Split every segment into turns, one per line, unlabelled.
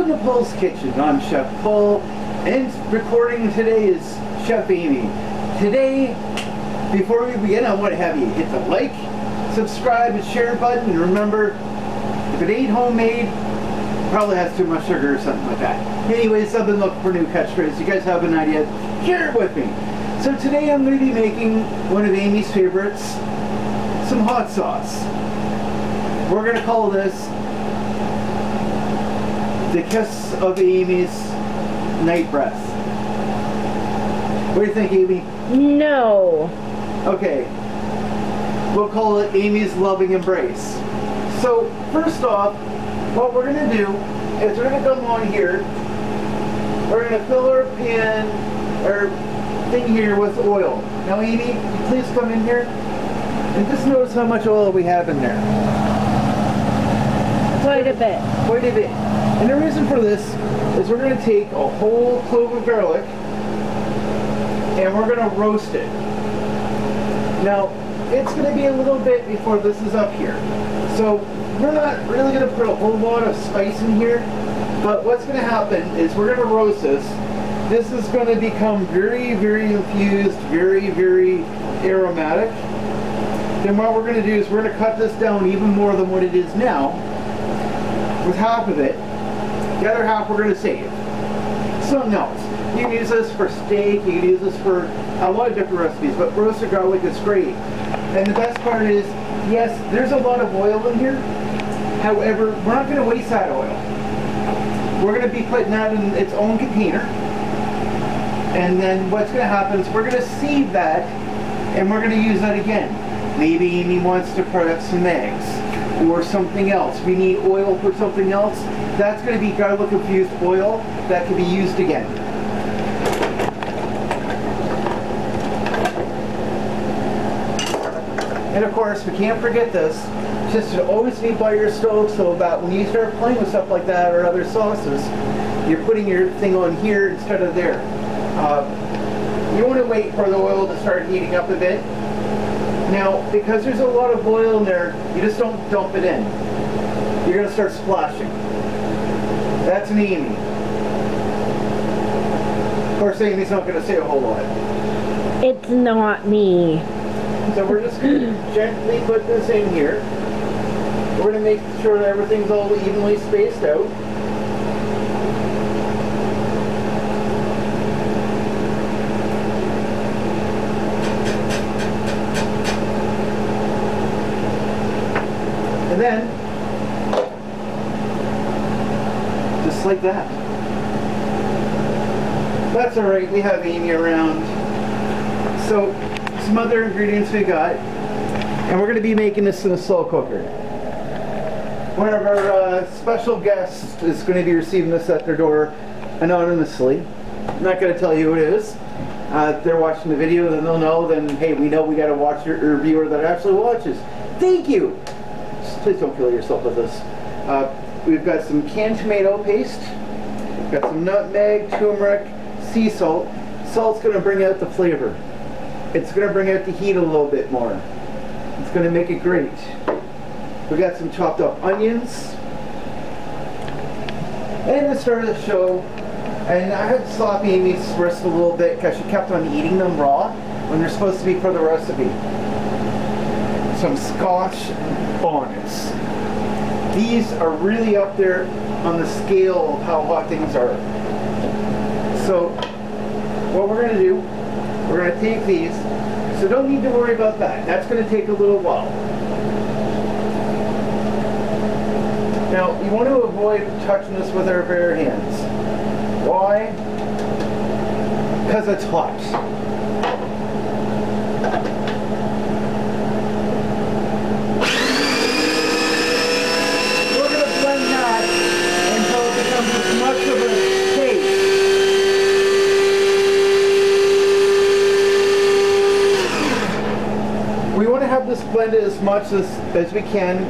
Welcome to Poul's Kitchen. I'm Chef Poul, and recording today is Chef Aimee. Today, before we begin, I want to have you hit the like, subscribe, and share button. And remember, if it ain't homemade, it probably has too much sugar or something like that. Anyways, I've been looking for new catchphrases. You guys have an idea? Share it with me. So today I'm going to be making one of Aimee's favorites, some hot sauce. We're going to call this the kiss of Aimee's night breath. What do you think, Aimee?
No.
Okay. We'll call it Aimee's loving embrace. So, first off, what we're going to do is we're going to come on here. We're going to fill our pan, our thing here with oil. Now, Aimee, please come in here and just notice how much oil we have in there.
Quite a bit.
Quite a bit. And the reason for this is we're going to take a whole clove of garlic and we're going to roast it. Now, it's going to be a little bit before this is up here. So, we're not really going to put a whole lot of spice in here, but what's going to happen is we're going to roast this. This is going to become very, very infused, very, very aromatic. Then what we're going to do is we're going to cut this down even more than what it is now, with half of it. The other half we're going to save. Something else. You can use this for steak, you can use this for a lot of different recipes, but roasted garlic is great. And the best part is, yes, there's a lot of oil in here. However, we're not going to waste that oil. We're going to be putting that in its own container. And then what's going to happen is we're going to sieve that and we're going to use that again. Maybe Aimee wants to fry up some eggs or something else. We need oil for something else. That's going to be garlic infused oil that can be used again. And of course, we can't forget this, just to always be by your stove so that when you start playing with stuff like that or other sauces, you're putting your thing on here instead of there. You want to wait for the oil to start heating up a bit. Now, because there's a lot of oil in there, you just don't dump it in. You're going to start splashing. That's an Aimee. Of course, Aimee's not going to say a whole lot.
It's not me.
So we're just going to gently put this in here. We're going to make sure that everything's all evenly spaced out. And then, just like that. That's alright, we have Aimee around. So, some other ingredients we got, and we're going to be making this in a slow cooker. One of our special guests is going to be receiving this at their door anonymously. I'm not going to tell you who it is. If they're watching the video, then they'll know. Then hey, we know we got to watch your viewer that actually watches. Thank you. Just please don't kill yourself with this. We've got some canned tomato paste. We've got some nutmeg, turmeric, sea salt. Salt's going to bring out the flavor. It's going to bring out the heat a little bit more. It's going to make it great. We got some chopped up onions. And to start the show, and I had to slap Aimee's wrist a little bit because she kept on eating them raw when they're supposed to be for the recipe. Some Scotch bonnets. These are really up there on the scale of how hot things are. So, what we're going to do, we're going to take these, so don't need to worry about that. That's going to take a little while. Now, you want to avoid touching this with our bare hands. Why? Because it's hot. We're going to blend that until it becomes as much of a paste. We want to have this blended as much as we can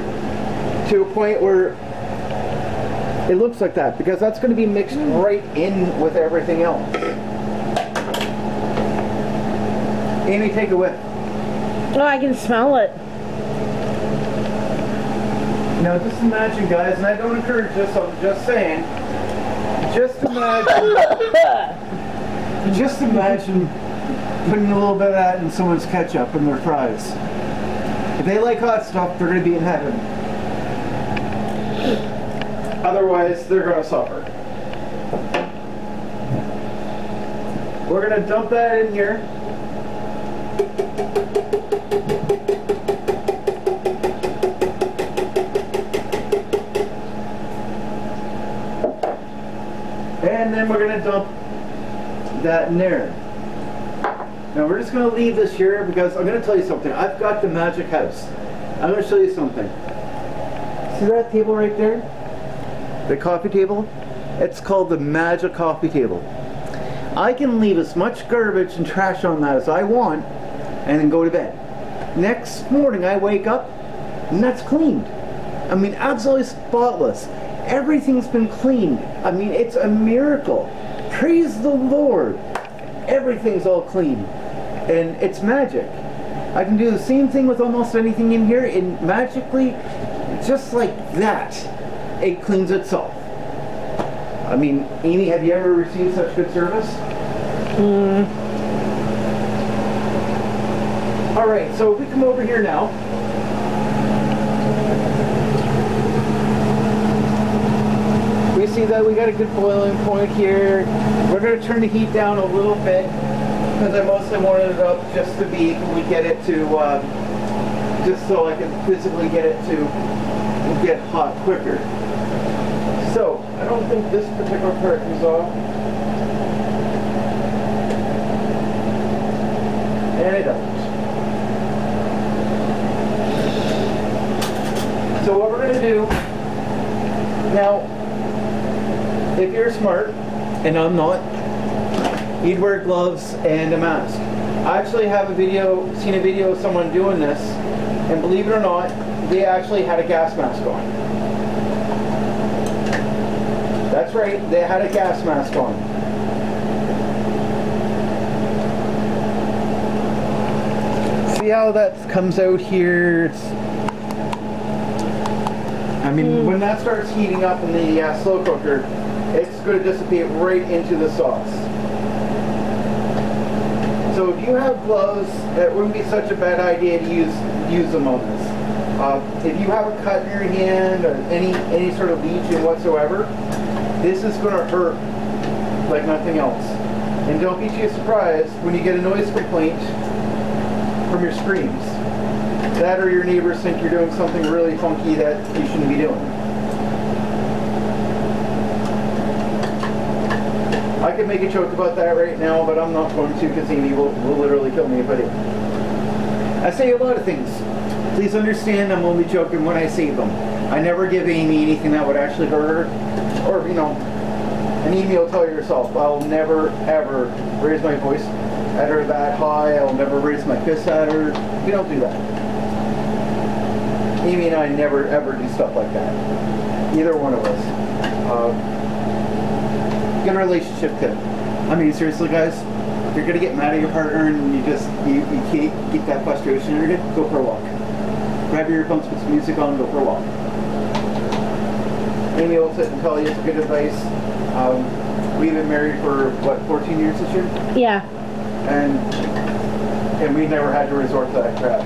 to a point where it looks like that, because that's going to be mixed right in with everything else. Aimee, take a whiff.
Oh, I can smell it.
Now just imagine, guys, and I don't encourage this, I'm just saying, just imagine putting a little bit of that in someone's ketchup in their fries. If they like hot stuff, they're going to be in heaven. Otherwise, they're going to suffer. We're going to dump that in here. And then we're going to dump that in there. Now we're just going to leave this here because I'm going to tell you something. I've got the magic house. I'm going to show you something. See that table right there? The coffee table? It's called the magic coffee table. I can leave as much garbage and trash on that as I want and then go to bed. Next morning I wake up and that's cleaned. I mean, absolutely spotless. Everything's been cleaned. I mean, it's a miracle. Praise the Lord. Everything's all clean. And it's magic. I can do the same thing with almost anything in here, and magically, just like that, it cleans itself. I mean, Aimee, have you ever received such good service? Alright, so if we come over here now. We see that we got a good boiling point here. We're going to turn the heat down a little bit because I mostly wanted it up just to be, we get it to, just so I can physically get it to get hot quicker. So, I don't think this particular part is off. And it doesn't. So what we're going to do now, if you're smart, and I'm not, you'd wear gloves and a mask. I actually have seen a video of someone doing this, and believe it or not, they actually had a gas mask on. That's right, they had a gas mask on. See how that comes out here? I mean, when that starts heating up in the slow cooker, it's going to dissipate right into the sauce. So if you have gloves, it wouldn't be such a bad idea to use them on this. If you have a cut in your hand or any sort of lesion whatsoever, this is going to hurt like nothing else. And don't be too surprised when you get a noise complaint from your screams. That or your neighbors think you're doing something really funky that you shouldn't be doing. I could make a joke about that right now, but I'm not going to because Aimee will literally kill me if I do. I say a lot of things. Please understand I'm only joking when I say them. I never give Aimee anything that would actually hurt her. Or, you know, and Aimee will tell you yourself, I'll never ever raise my voice at her that high. I'll never raise my fist at her. We don't do that. Aimee and I never ever do stuff like that. Either one of us. Good relationship tip. I mean, seriously, guys, if you're gonna get mad at your partner and you can't get that frustration in your head, go for a walk. Grab your earphones, put some music on, go for a walk. Aimee will sit and tell you it's good advice. We've been married for what, 14 years this year?
Yeah.
And we've never had to resort to that crap.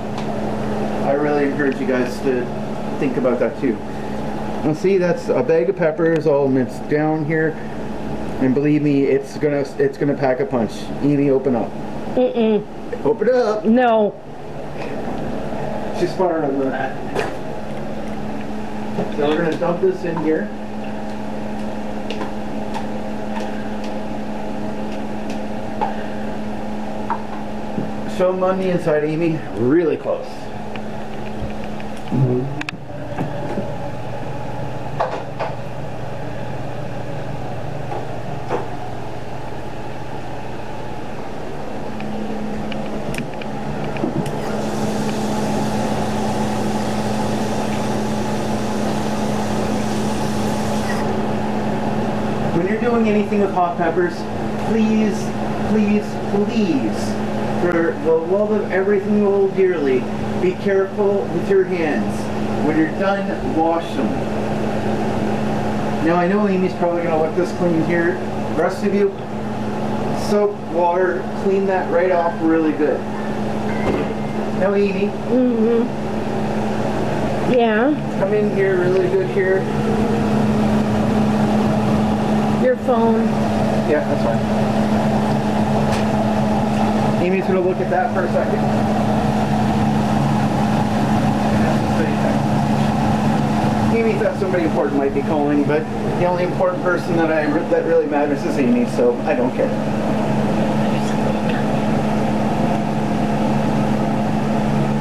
I really encourage you guys to think about that too. Now see, that's a bag of peppers all minced down here, and believe me, it's gonna pack a punch. Aimee, open up. Open up.
No.
She's smarter than that. So we're gonna dump this in here. Show them on the inside, Aimee. Really close. When you're doing anything with hot peppers, please, please, please, for the love of everything you hold dearly, be careful with your hands. When you're done, wash them. Now I know Amy's probably going to let this clean here. The rest of you, soap, water, clean that right off really good. Now Amy.
Mm-hmm. Yeah.
Come in here really good here.
Your phone.
Yeah, that's fine. Amy's going to look at that for a second. Amy thought somebody important might be calling, but the only important person that really matters is Amy, so I don't care.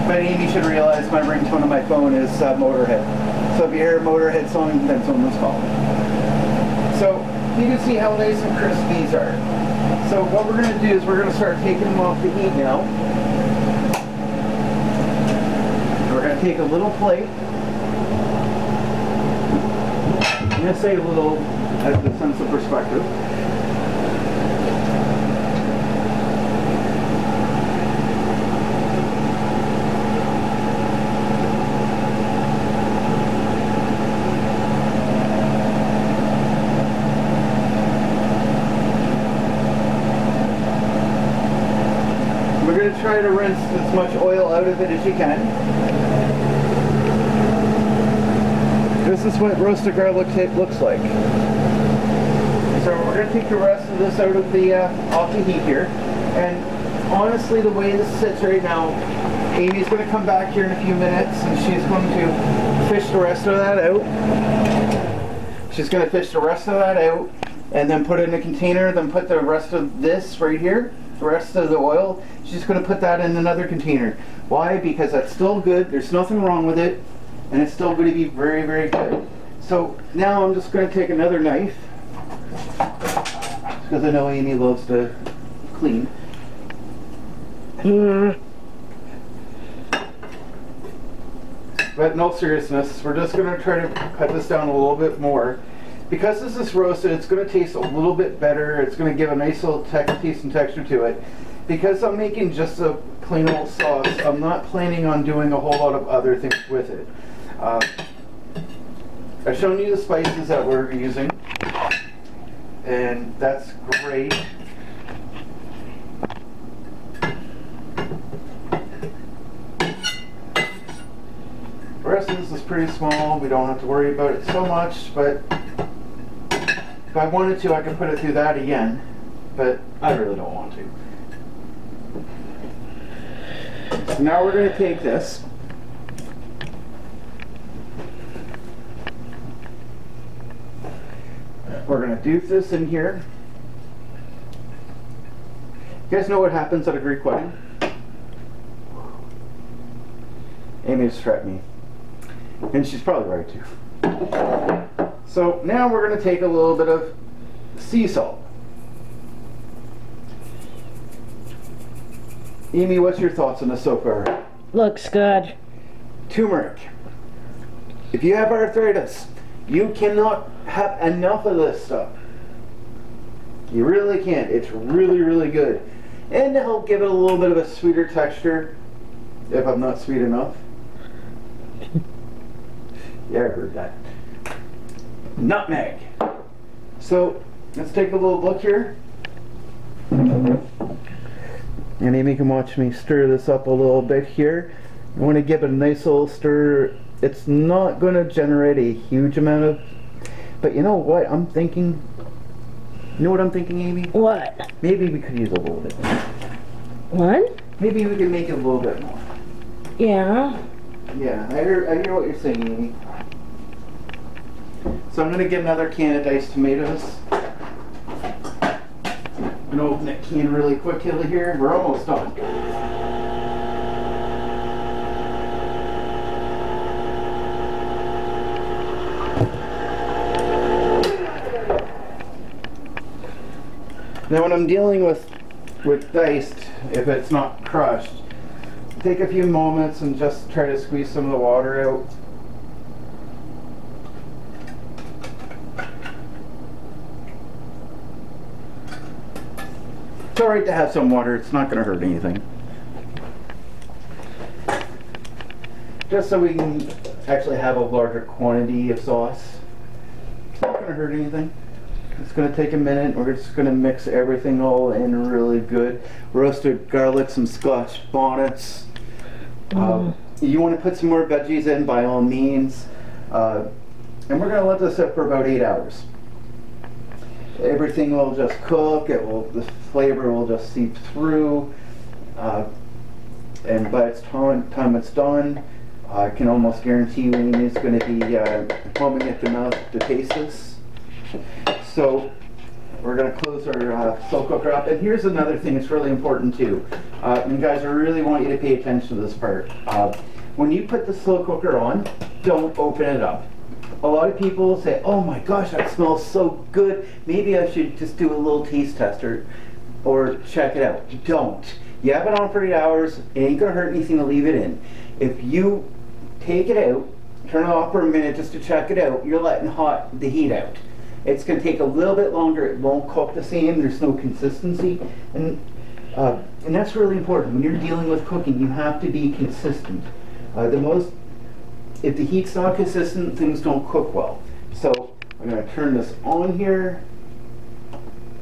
But Amy should realize my ringtone on my phone is Motorhead. So if you hear a Motorhead song, then someone's calling. So you can see how nice and crisp these are. So what we're going to do is we're going to start taking them off the heat now. We're going to take a little plate. I'm going to say a little as a sense of perspective. We're going to try to rinse as much oil out of it as you can. This is what roasted garlic looks like. So we're going to take the rest of this out of the off the heat here. And honestly, the way this sits right now, Amy's going to come back here in a few minutes and she's going to fish the rest of that out. She's going to fish the rest of that out and then put it in a container, then put the rest of this right here, the rest of the oil, she's going to put that in another container. Why? Because that's still good, there's nothing wrong with it, and it's still going to be very, very good. So now I'm just going to take another knife, because I know Amy loves to clean. But in all seriousness, we're just going to try to cut this down a little bit more. Because this is roasted, it's going to taste a little bit better. It's going to give a nice little taste and texture to it. Because I'm making just a plain old sauce, I'm not planning on doing a whole lot of other things with it. I've shown you the spices that we're using, and that's great. The rest of this is pretty small, we don't have to worry about it so much, but if I wanted to, I could put it through that again, but I really don't want to. So now we're going to take this. We're going to dip this in here. You guys know what happens at a Greek wedding? Amy just threatened me. And she's probably right too. So now we're going to take a little bit of sea salt. Amy, what's your thoughts on this so far?
Looks good.
Turmeric. If you have arthritis, you cannot have enough of this stuff. You really can't. It's really, really good. And to help give it a little bit of a sweeter texture, if I'm not sweet enough. Yeah, I heard that. Nutmeg. So, let's take a little look here. And Amy can watch me stir this up a little bit here. I want to give it a nice little stir. It's not going to generate a huge amount of... But you know what I'm thinking? You know what I'm thinking, Amy?
What?
Maybe we could use a little bit more.
What?
Maybe we can make it a little bit more.
Yeah.
Yeah, I hear what you're saying, Amy. So I'm going to get another can of diced tomatoes. I'm going to open that can really quickly here. We're almost done. Now when I'm dealing with diced, if it's not crushed, take a few moments and just try to squeeze some of the water out. It's alright to have some water, it's not going to hurt anything. Just so we can actually have a larger quantity of sauce. It's not going gonna hurt anything. It's gonna take a minute. We're just gonna mix everything all in really good. Roasted garlic, some Scotch bonnets. You want to put some more veggies in by all means. And we're gonna let this sit for about 8 hours. Everything will just cook. The flavor will just seep through. And by the time it's done, I can almost guarantee you Amy's going to be foaming at the mouth to taste this. So we're going to close our slow cooker up. And here's another thing that's really important too. And guys, I really want you to pay attention to this part. When you put the slow cooker on, don't open it up. A lot of people say, oh my gosh, that smells so good. Maybe I should just do a little taste test or check it out. Don't. You have it on for 8 hours. It ain't going to hurt anything to leave it in. If you take it out, turn it off for a minute just to check it out, you're letting the heat out. It's going to take a little bit longer. It won't cook the same. There's no consistency. And that's really important. When you're dealing with cooking, you have to be consistent. If the heat's not consistent, things don't cook well. So I'm going to turn this on here.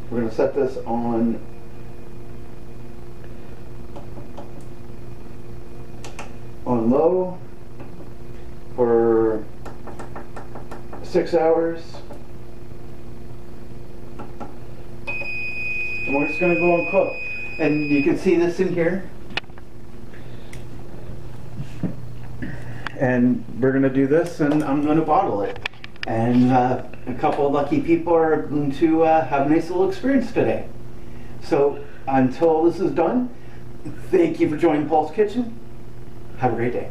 We're going to set this on low for 6 hours. And we're just going to go and cook. And you can see this in here. And we're going to do this, and I'm going to bottle it. And a couple of lucky people are going to have a nice little experience today. So until this is done, thank you for joining Paul's Kitchen. Have a great day.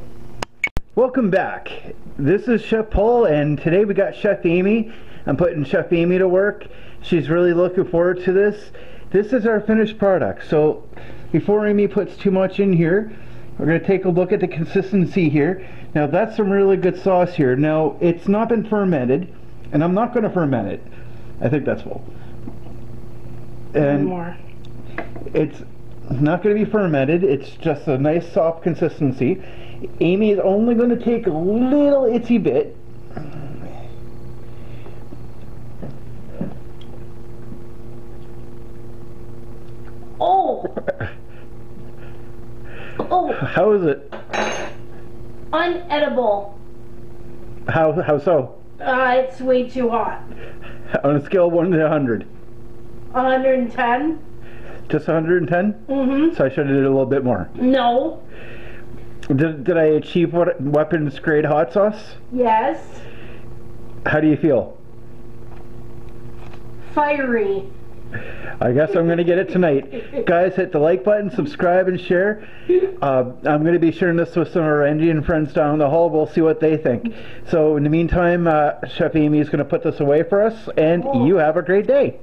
Welcome back. This is Chef Paul, and today we got Chef Aimee. I'm putting Chef Aimee to work. She's really looking forward to this. This is our finished product. So before Aimee puts too much in here, we're going to take a look at the consistency here. Now that's some really good sauce here. Now it's not been fermented, and I'm not going to ferment it. I think that's full. And
more.
It's not going to be fermented. It's just a nice soft consistency. Aimee is only going to take a little itsy bit.
Oh! Oh!
How is it?
Unedible.
How so?
It's way too hot.
On a scale of 1 to 100.
110?
Just 110?
Mm-hmm.
So I should have did a little bit more.
No.
Did I achieve weapons grade hot sauce?
Yes.
How do you feel?
Fiery.
I guess I'm going to get it tonight. Guys, hit the like button, subscribe, and share. I'm going to be sharing this with some of our Indian friends down the hall. We'll see what they think. So in the meantime, Chef Aimee is going to put this away for us, and you have a great day.